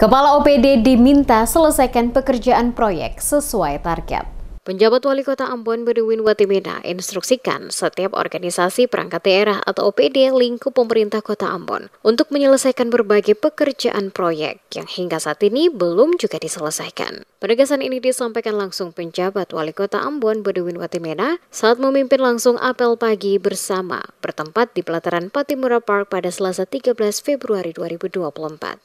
Kepala OPD diminta selesaikan pekerjaan proyek sesuai target. Penjabat Wali Kota Ambon Bedouin Watimena instruksikan setiap organisasi perangkat daerah atau OPD lingkup pemerintah Kota Ambon untuk menyelesaikan berbagai pekerjaan proyek yang hingga saat ini belum juga diselesaikan. Penegasan ini disampaikan langsung penjabat Wali Kota Ambon Bedouin Watimena saat memimpin langsung apel pagi bersama bertempat di pelataran Patimura Park pada Selasa 13 Februari 2024.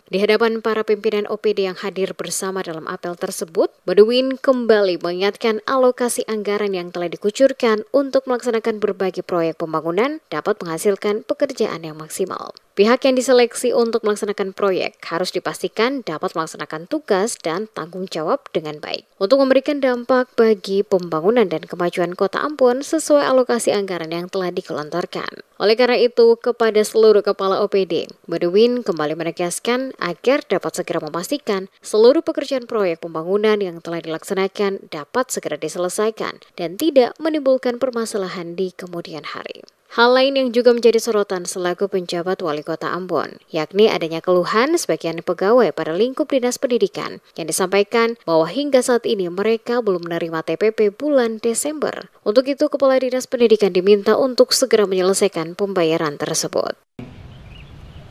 Di hadapan para pimpinan OPD yang hadir bersama dalam apel tersebut, Bedouin kembali mengingatkan alokasi anggaran yang telah dikucurkan untuk melaksanakan berbagai proyek pembangunan dapat menghasilkan pekerjaan yang maksimal. Pihak yang diseleksi untuk melaksanakan proyek harus dipastikan dapat melaksanakan tugas dan tanggung jawab dengan baik untuk memberikan dampak bagi pembangunan dan kemajuan Kota Ambon sesuai alokasi anggaran yang telah digelontorkan. Oleh karena itu, kepada seluruh kepala OPD, Bedouin kembali menegaskan agar dapat segera memastikan seluruh pekerjaan proyek pembangunan yang telah dilaksanakan dapat segera diselesaikan dan tidak menimbulkan permasalahan di kemudian hari. Hal lain yang juga menjadi sorotan selaku penjabat Wali Kota Ambon, yakni adanya keluhan sebagian pegawai pada lingkup Dinas Pendidikan yang disampaikan bahwa hingga saat ini mereka belum menerima TPP bulan Desember. Untuk itu, Kepala Dinas Pendidikan diminta untuk segera menyelesaikan pembayaran tersebut.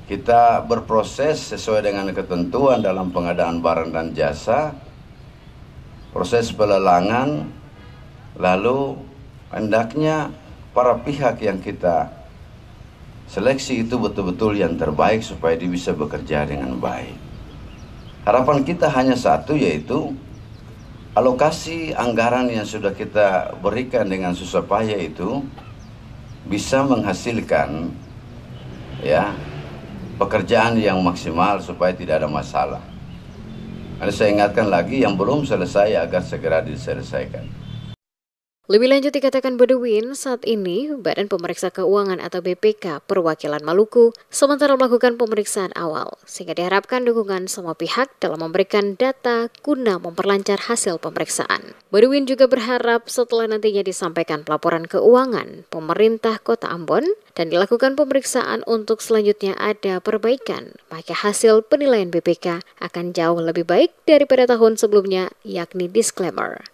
Kita berproses sesuai dengan ketentuan dalam pengadaan barang dan jasa, proses pelelangan, lalu hendaknya para pihak yang kita seleksi itu betul-betul yang terbaik supaya dia bisa bekerja dengan baik. Harapan kita hanya satu, yaitu alokasi anggaran yang sudah kita berikan dengan susah payah itu bisa menghasilkan pekerjaan yang maksimal supaya tidak ada masalah. Saya ingatkan lagi yang belum selesai agar segera diselesaikan. Lebih lanjut dikatakan Bedouin, saat ini Badan Pemeriksa Keuangan atau BPK Perwakilan Maluku sementara melakukan pemeriksaan awal, sehingga diharapkan dukungan semua pihak dalam memberikan data guna memperlancar hasil pemeriksaan. Bedouin juga berharap setelah nantinya disampaikan pelaporan keuangan pemerintah Kota Ambon dan dilakukan pemeriksaan untuk selanjutnya ada perbaikan, maka hasil penilaian BPK akan jauh lebih baik daripada tahun sebelumnya, yakni disclaimer.